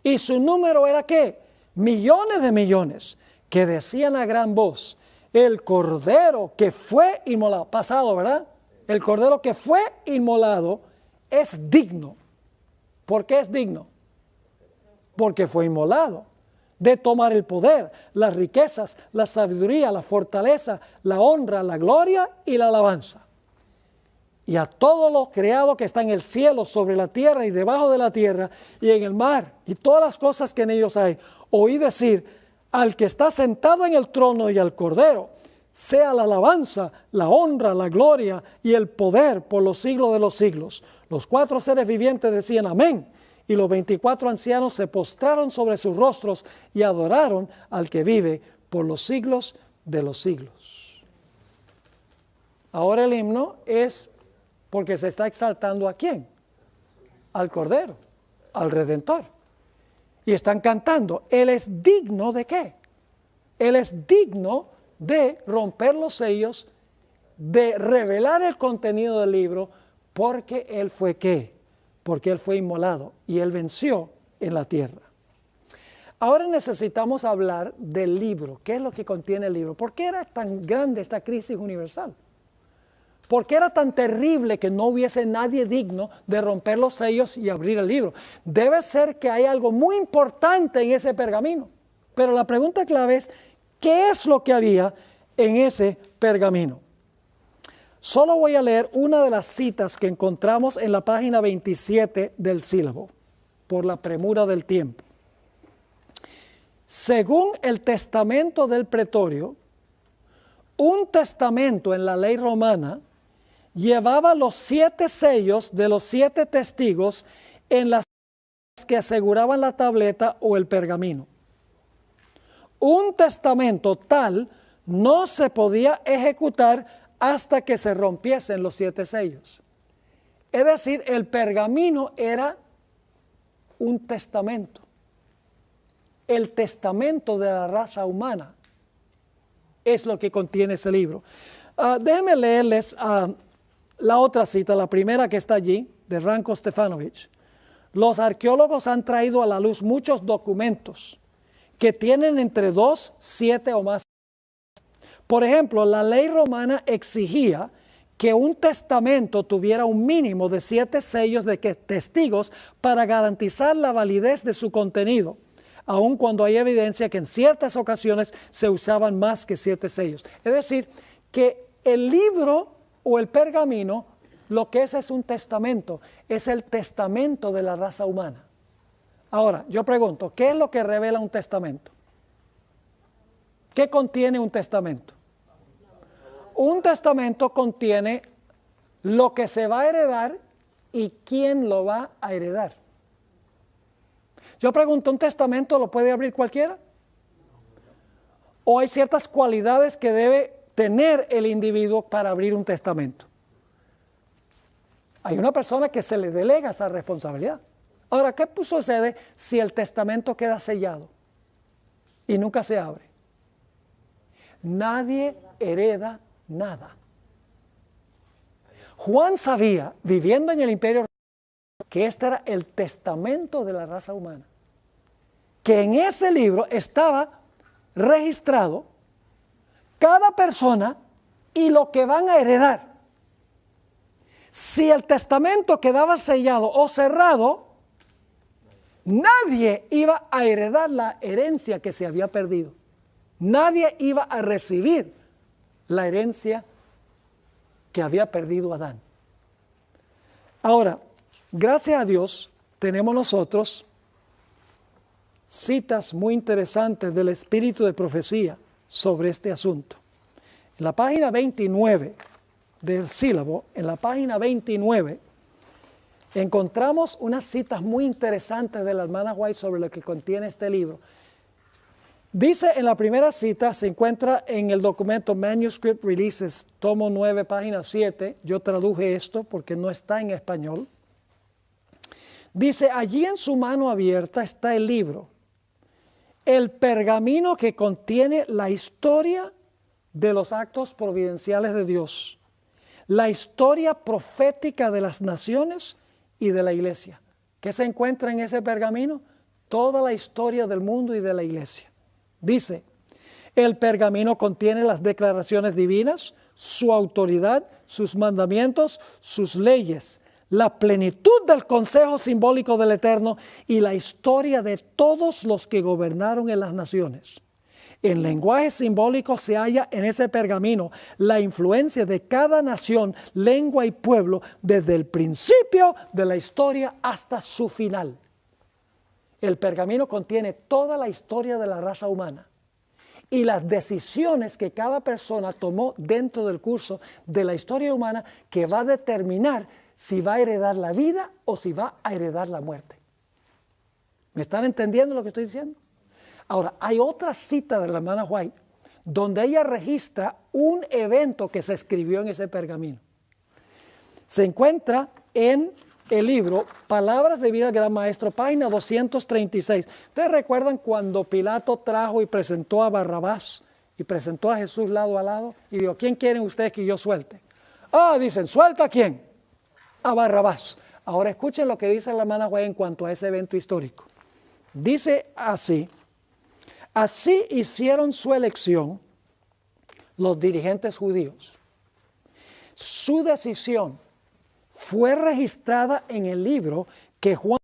Y su número era ¿qué? Millones de millones, que decían a gran voz, el Cordero que fue inmolado, pasado, ¿verdad? El Cordero que fue inmolado es digno. ¿Por qué es digno? Porque fue inmolado. De tomar el poder, las riquezas, la sabiduría, la fortaleza, la honra, la gloria y la alabanza. Y a todo lo creado que está en el cielo, sobre la tierra y debajo de la tierra, y en el mar, y todas las cosas que en ellos hay, oí decir, al que está sentado en el trono y al Cordero, sea la alabanza, la honra, la gloria y el poder por los siglos de los siglos. Los 4 seres vivientes decían amén. Y los 24 ancianos se postraron sobre sus rostros y adoraron al que vive por los siglos de los siglos. Ahora el himno es porque se está exaltando ¿a quién? Al Cordero, al Redentor. Y están cantando, Él es digno ¿de qué? Él es digno de romper los sellos, de revelar el contenido del libro, porque Él fue ¿qué? Porque Él fue inmolado y Él venció en la tierra. Ahora necesitamos hablar del libro. ¿Qué es lo que contiene el libro? ¿Por qué era tan grande esta crisis universal? ¿Por qué era tan terrible que no hubiese nadie digno de romper los sellos y abrir el libro? Debe ser que hay algo muy importante en ese pergamino. Pero la pregunta clave es, ¿Qué es lo que había en ese pergamino? Solo voy a leer una de las citas que encontramos en la página 27 del sílabo, por la premura del tiempo. Según el testamento del pretorio, un testamento en la ley romana llevaba los 7 sellos de los 7 testigos en las que aseguraban la tableta o el pergamino. Un testamento tal no se podía ejecutar hasta que se rompiesen los 7 sellos. Es decir, el pergamino era un testamento. El testamento de la raza humana es lo que contiene ese libro. Déjenme leerles la otra cita, la primera que está allí, de Ranko Stefanovic. Los arqueólogos han traído a la luz muchos documentos que tienen entre 2, 7 o más. Por ejemplo, la ley romana exigía que un testamento tuviera un mínimo de 7 sellos de testigos para garantizar la validez de su contenido, aun cuando hay evidencia que en ciertas ocasiones se usaban más que 7 sellos. Es decir, que el libro o el pergamino, lo que es un testamento, es el testamento de la raza humana. Ahora, yo pregunto, ¿qué es lo que revela un testamento? ¿Qué contiene un testamento? Un testamento contiene lo que se va a heredar y quién lo va a heredar. Yo pregunto, ¿un testamento lo puede abrir cualquiera? ¿O hay ciertas cualidades que debe tener el individuo para abrir un testamento? Hay una persona que se le delega esa responsabilidad. Ahora, ¿qué sucede si el testamento queda sellado y nunca se abre? Nadie hereda nada. Juan sabía, viviendo en el imperio, que este era el testamento de la raza humana. Que en ese libro estaba registrado cada persona y lo que van a heredar. Si el testamento quedaba sellado o cerrado, nadie iba a heredar la herencia que se había perdido. Nadie iba a recibir la herencia que había perdido Adán. Ahora, gracias a Dios, tenemos nosotros citas muy interesantes del espíritu de profecía sobre este asunto. En la página 29 del sílabo, en la página 29, encontramos unas citas muy interesantes de la hermana White sobre lo que contiene este libro. Dice en la primera cita, se encuentra en el documento Manuscript Releases, tomo 9, página 7. Yo traduje esto porque no está en español. Dice, allí en su mano abierta está el libro, el pergamino que contiene la historia de los actos providenciales de Dios, la historia profética de las naciones y de la iglesia. ¿Qué se encuentra en ese pergamino? Toda la historia del mundo y de la iglesia. Dice, el pergamino contiene las declaraciones divinas, su autoridad, sus mandamientos, sus leyes, la plenitud del consejo simbólico del Eterno y la historia de todos los que gobernaron en las naciones. En lenguaje simbólico se halla en ese pergamino la influencia de cada nación, lengua y pueblo desde el principio de la historia hasta su final. El pergamino contiene toda la historia de la raza humana y las decisiones que cada persona tomó dentro del curso de la historia humana que va a determinar si va a heredar la vida o si va a heredar la muerte. ¿Me están entendiendo lo que estoy diciendo? Ahora, hay otra cita de la hermana White donde ella registra un evento que se escribió en ese pergamino. Se encuentra en el libro Palabras de Vida del Gran Maestro, página 236. ¿Ustedes recuerdan cuando Pilato trajo y presentó a Barrabás y presentó a Jesús lado a lado? Y dijo, ¿quién quieren ustedes que yo suelte? Dicen, ¿suelta a quién? A Barrabás. Ahora escuchen lo que dice la hermana White en cuanto a ese evento histórico. Dice así, así hicieron su elección los dirigentes judíos. Su decisión fue registrada en el libro que Juan,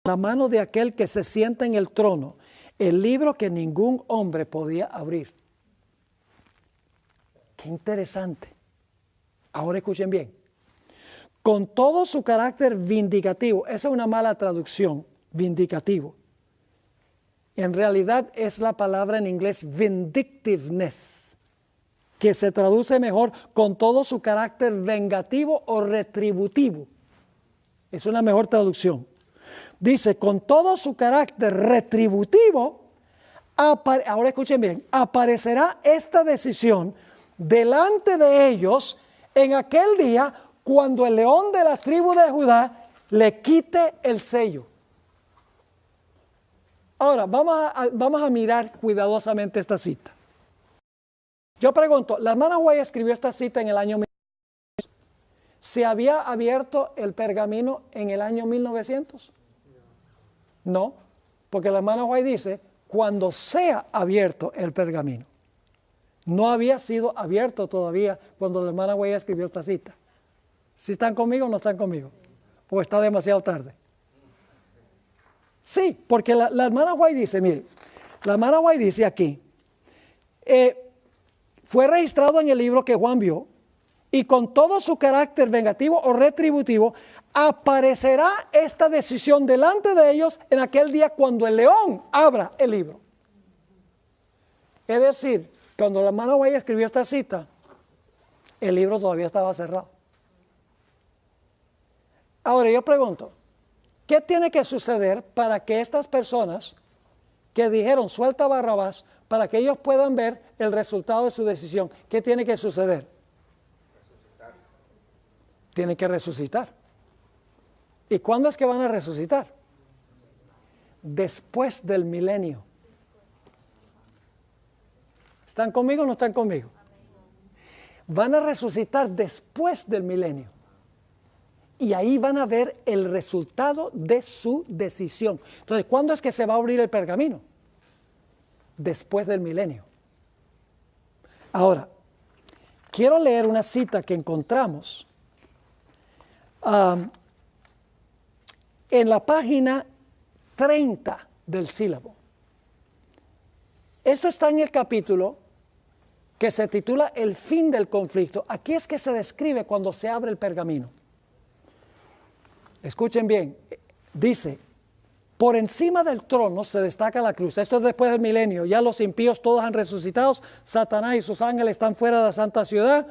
la mano de aquel que se sienta en el trono, el libro que ningún hombre podía abrir. Qué interesante. Ahora escuchen bien. Con todo su carácter vindicativo, esa es una mala traducción, vindicativo. En realidad es la palabra en inglés vindictiveness, que se traduce mejor con todo su carácter vengativo o retributivo. Es una mejor traducción. Dice, con todo su carácter retributivo, ahora escuchen bien, aparecerá esta decisión delante de ellos en aquel día cuando el león de la tribu de Judá le quite el sello. Ahora, vamos a mirar cuidadosamente esta cita. Yo pregunto, la hermana White escribió esta cita en el año 1900. ¿Se había abierto el pergamino en el año 1900? No, porque la hermana White dice, cuando sea abierto el pergamino. No había sido abierto todavía cuando la hermana White escribió esta cita. ¿Si están conmigo o no están conmigo? ¿O está demasiado tarde? Sí, porque la hermana White dice, mire, la hermana White dice aquí, fue registrado en el libro que Juan vio, y con todo su carácter vengativo o retributivo, aparecerá esta decisión delante de ellos en aquel día cuando el león abra el libro. Es decir, cuando la hermana White escribió esta cita, el libro todavía estaba cerrado. Ahora yo pregunto, ¿qué tiene que suceder para que estas personas que dijeron suelta a Barrabás, para que ellos puedan ver el resultado de su decisión? ¿Qué tiene que suceder? Resucitar. Tienen que resucitar. ¿Y cuándo es que van a resucitar? Después del milenio. ¿Están conmigo o no están conmigo? Van a resucitar después del milenio. Y ahí van a ver el resultado de su decisión. Entonces, ¿cuándo es que se va a abrir el pergamino? Después del milenio. Ahora, quiero leer una cita que encontramos en la página 30 del sílabo. Esto está en el capítulo que se titula El fin del conflicto. Aquí es que se describe cuando se abre el pergamino. Escuchen bien, dice, por encima del trono se destaca la cruz. Esto es después del milenio, ya los impíos todos han resucitado, Satanás y sus ángeles están fuera de la santa ciudad,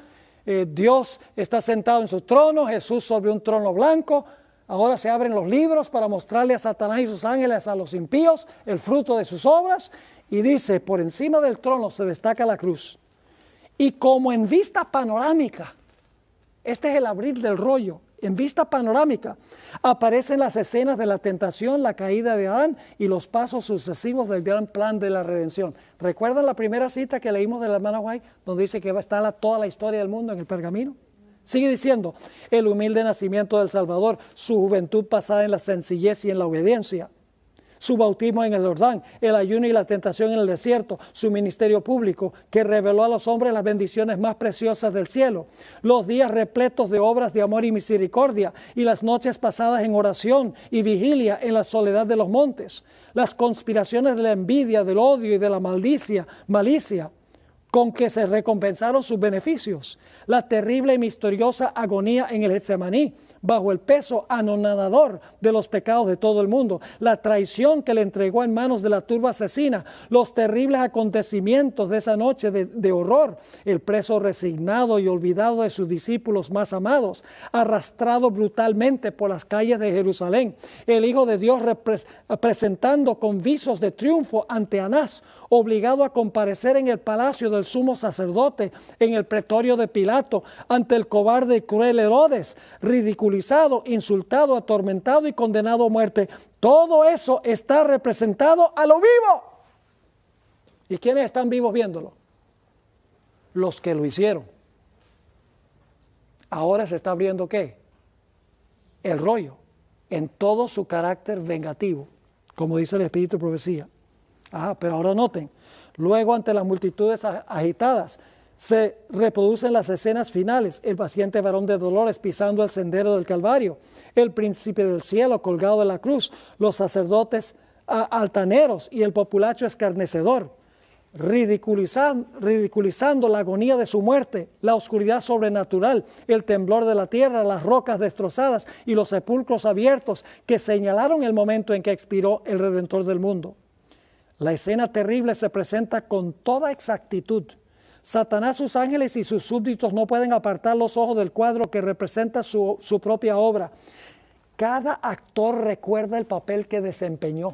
Dios está sentado en su trono, Jesús sobre un trono blanco. Ahora se abren los libros para mostrarle a Satanás y sus ángeles, a los impíos, el fruto de sus obras. Y dice, por encima del trono se destaca la cruz. Y como en vista panorámica, este es el abrir del rollo, en vista panorámica, aparecen las escenas de la tentación, la caída de Adán y los pasos sucesivos del gran plan de la redención. ¿Recuerdan la primera cita que leímos de la hermana White, donde dice que va a estar toda la historia del mundo en el pergamino? Sigue diciendo, el humilde nacimiento del Salvador, su juventud pasada en la sencillez y en la obediencia, su bautismo en el Jordán, el ayuno y la tentación en el desierto, su ministerio público que reveló a los hombres las bendiciones más preciosas del cielo, los días repletos de obras de amor y misericordia y las noches pasadas en oración y vigilia en la soledad de los montes, las conspiraciones de la envidia, del odio y de la malicia con que se recompensaron sus beneficios, la terrible y misteriosa agonía en el Getsemaní, bajo el peso anonadador de los pecados de todo el mundo, la traición que le entregó en manos de la turba asesina, los terribles acontecimientos de esa noche de horror, el preso resignado y olvidado de sus discípulos más amados, arrastrado brutalmente por las calles de Jerusalén, el Hijo de Dios presentando con visos de triunfo ante Anás, obligado a comparecer en el palacio del sumo sacerdote, en el pretorio de Pilato, ante el cobarde y cruel Herodes, ridiculizado, insultado, atormentado y condenado a muerte. Todo eso está representado a lo vivo. ¿Y quiénes están vivos viéndolo? Los que lo hicieron. Ahora se está abriendo ¿qué? El rollo, en todo su carácter vengativo, como dice el Espíritu de Profecía. Pero ahora noten, luego ante las multitudes agitadas, se reproducen las escenas finales, el paciente varón de dolores pisando el sendero del Calvario, el príncipe del cielo colgado de la cruz, los sacerdotes altaneros y el populacho escarnecedor. ridiculizando la agonía de su muerte, la oscuridad sobrenatural, el temblor de la tierra, las rocas destrozadas y los sepulcros abiertos que señalaron el momento en que expiró el Redentor del mundo. La escena terrible se presenta con toda exactitud. Satanás, sus ángeles y sus súbditos no pueden apartar los ojos del cuadro que representa su propia obra. Cada actor recuerda el papel que desempeñó.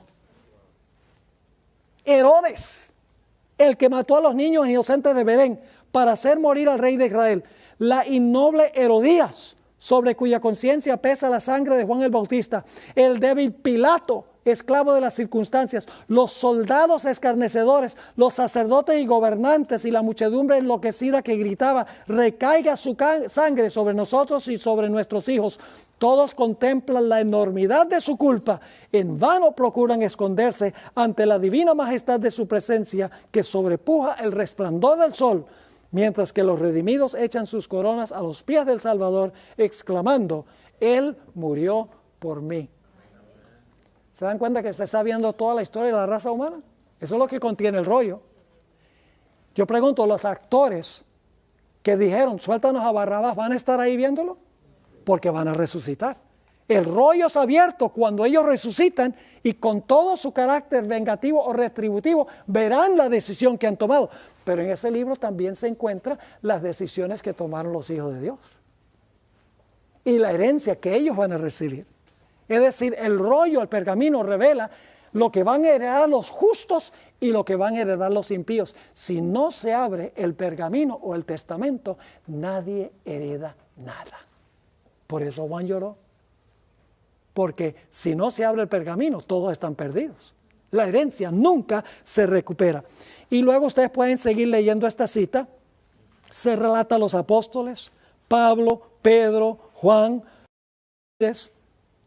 Herodes, el que mató a los niños inocentes de Belén para hacer morir al rey de Israel. La innoble Herodías, sobre cuya conciencia pesa la sangre de Juan el Bautista. El débil Pilato, esclavo de las circunstancias. Los soldados escarnecedores, los sacerdotes y gobernantes y la muchedumbre enloquecida que gritaba: recaiga su sangre sobre nosotros y sobre nuestros hijos. Todos contemplan la enormidad de su culpa. En vano procuran esconderse ante la divina majestad de su presencia que sobrepuja el resplandor del sol, mientras que los redimidos echan sus coronas a los pies del Salvador, exclamando: Él murió por mí. ¿Se dan cuenta que se está viendo toda la historia de la raza humana? Eso es lo que contiene el rollo. Yo pregunto, ¿los actores que dijeron suéltanos a Barrabás van a estar ahí viéndolo? Porque van a resucitar. El rollo es abierto cuando ellos resucitan y con todo su carácter vengativo o retributivo verán la decisión que han tomado. Pero en ese libro también se encuentran las decisiones que tomaron los hijos de Dios y la herencia que ellos van a recibir. Es decir, el rollo, el pergamino revela lo que van a heredar los justos y lo que van a heredar los impíos. Si no se abre el pergamino o el testamento, nadie hereda nada. Por eso Juan lloró. Porque si no se abre el pergamino, todos están perdidos. La herencia nunca se recupera. Y luego ustedes pueden seguir leyendo esta cita. Se relata a los apóstoles, Pablo, Pedro, Juan,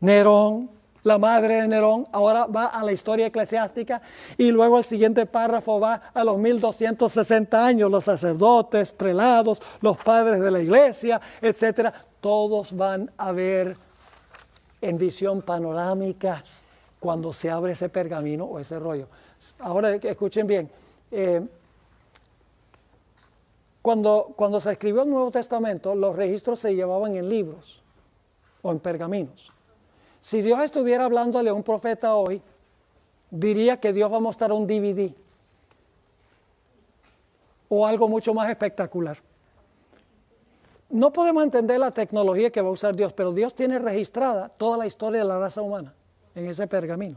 Nerón, la madre de Nerón. Ahora va a la historia eclesiástica y luego el siguiente párrafo va a los 1260 años. Los sacerdotes, prelados, los padres de la iglesia, etcétera. Todos van a ver en visión panorámica cuando se abre ese pergamino o ese rollo. Ahora escuchen bien, cuando se escribió el Nuevo Testamento, los registros se llevaban en libros o en pergaminos. Si Dios estuviera hablándole a un profeta hoy, diría que Dios va a mostrar un DVD o algo mucho más espectacular. No podemos entender la tecnología que va a usar Dios, pero Dios tiene registrada toda la historia de la raza humana en ese pergamino,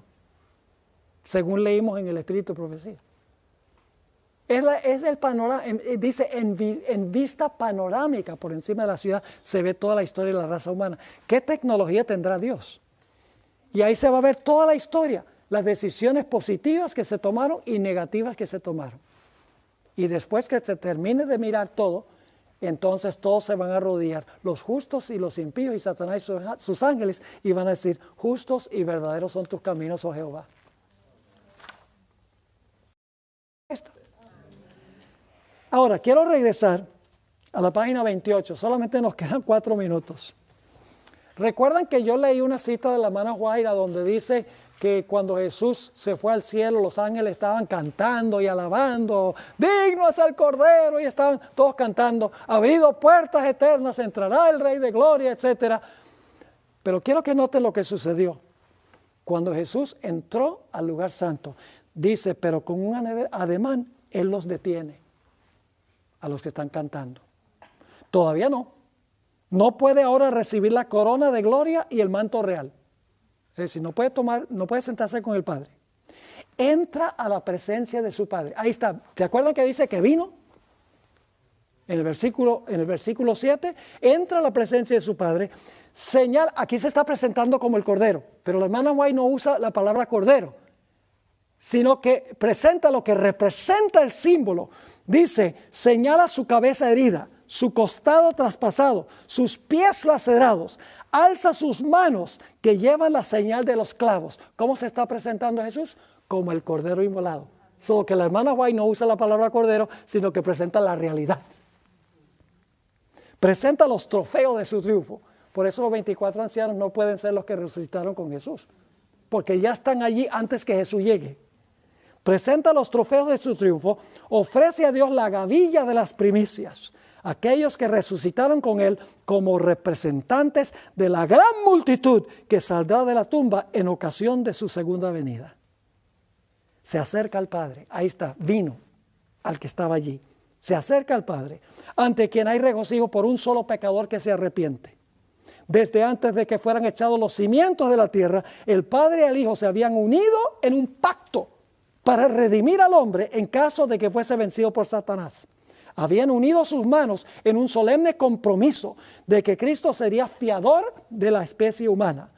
según leímos en el Espíritu de Profecía. Es el panorama, dice en vista panorámica por encima de la ciudad se ve toda la historia de la raza humana. ¿Qué tecnología tendrá Dios? Y ahí se va a ver toda la historia, las decisiones positivas que se tomaron y negativas que se tomaron. Y después que se termine de mirar todo, entonces todos se van a arrodillar, los justos y los impíos y Satanás y sus ángeles, y van a decir: justos y verdaderos son tus caminos, oh Jehová. Esto. Ahora, quiero regresar a la página 28, solamente nos quedan 4 minutos. ¿Recuerdan que yo leí una cita de la hermana Guaira donde dice que cuando Jesús se fue al cielo, los ángeles estaban cantando y alabando: digno es el Cordero, y estaban todos cantando: abrido puertas eternas, entrará el Rey de Gloria, etcétera? Pero quiero que noten lo que sucedió. Cuando Jesús entró al lugar santo, dice, pero con un ademán, Él los detiene a los que están cantando. Todavía no. No puede ahora recibir la corona de gloria y el manto real. Es decir, no puede sentarse con el Padre. Entra a la presencia de su Padre. Ahí está. ¿Se acuerdan que dice que vino? En el versículo 7, entra a la presencia de su Padre. Señal, aquí se está presentando como el Cordero, pero la hermana White no usa la palabra Cordero, sino que presenta lo que representa el símbolo. Dice, señala su cabeza herida, su costado traspasado, sus pies lacerados, alza sus manos que llevan la señal de los clavos. ¿Cómo se está presentando Jesús? Como el Cordero inmolado. Solo que la hermana White no usa la palabra Cordero, sino que presenta la realidad. Presenta los trofeos de su triunfo. Por eso los 24 ancianos no pueden ser los que resucitaron con Jesús, porque ya están allí antes que Jesús llegue. presenta los trofeos de su triunfo, ofrece a Dios la gavilla de las primicias, aquellos que resucitaron con Él como representantes de la gran multitud que saldrá de la tumba en ocasión de su segunda venida. Se acerca al Padre, ahí está, vino al que estaba allí, se acerca al Padre, ante quien hay regocijo por un solo pecador que se arrepiente. Desde antes de que fueran echados los cimientos de la tierra, el Padre y el Hijo se habían unido en un pacto para redimir al hombre en caso de que fuese vencido por Satanás. Habían unido sus manos en un solemne compromiso de que Cristo sería fiador de la especie humana.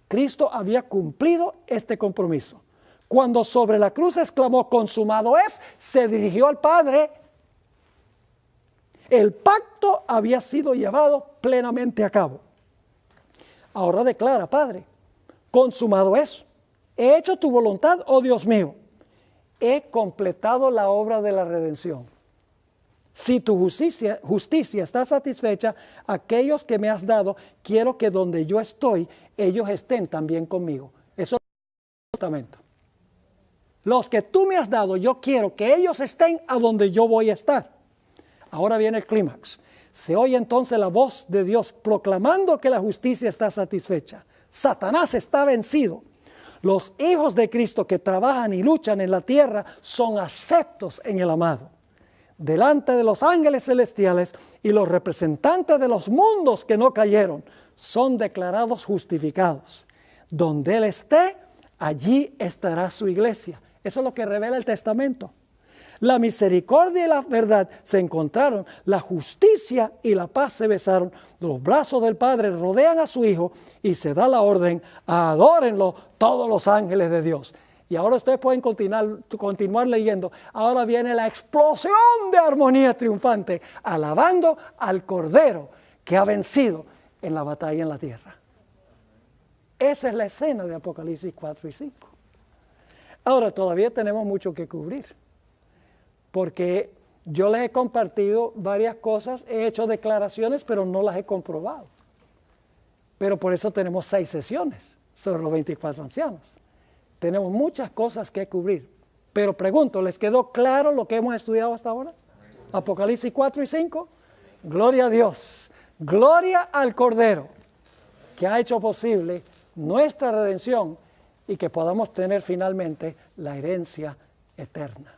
Cristo había cumplido este compromiso. Cuando sobre la cruz exclamó, consumado es, se dirigió al Padre. El pacto había sido llevado plenamente a cabo. Ahora declara, Padre, consumado es. He hecho tu voluntad, oh Dios mío. He completado la obra de la redención. Si tu justicia está satisfecha, aquellos que me has dado, quiero que donde yo estoy, ellos estén también conmigo. Eso es el Testamento. Los que tú me has dado, yo quiero que ellos estén a donde yo voy a estar. Ahora viene el clímax. Se oye entonces la voz de Dios proclamando que la justicia está satisfecha. Satanás está vencido. Los hijos de Cristo que trabajan y luchan en la tierra son aceptos en el amado. Delante de los ángeles celestiales y los representantes de los mundos que no cayeron, son declarados justificados. Donde Él esté, allí estará su iglesia. Eso es lo que revela el Testamento. La misericordia y la verdad se encontraron, la justicia y la paz se besaron, los brazos del Padre rodean a su Hijo y se da la orden, adórenlo todos los ángeles de Dios. Y ahora ustedes pueden continuar leyendo. Ahora viene la explosión de armonía triunfante, alabando al Cordero que ha vencido en la batalla en la tierra. Esa es la escena de Apocalipsis 4 y 5. Ahora todavía tenemos mucho que cubrir, porque yo les he compartido varias cosas, he hecho declaraciones, pero no las he comprobado. Pero por eso tenemos 6 sesiones sobre los 24 ancianos. Tenemos muchas cosas que cubrir. Pero pregunto, ¿les quedó claro lo que hemos estudiado hasta ahora? Apocalipsis 4 y 5. Gloria a Dios. Gloria al Cordero, que ha hecho posible nuestra redención y que podamos tener finalmente la herencia eterna.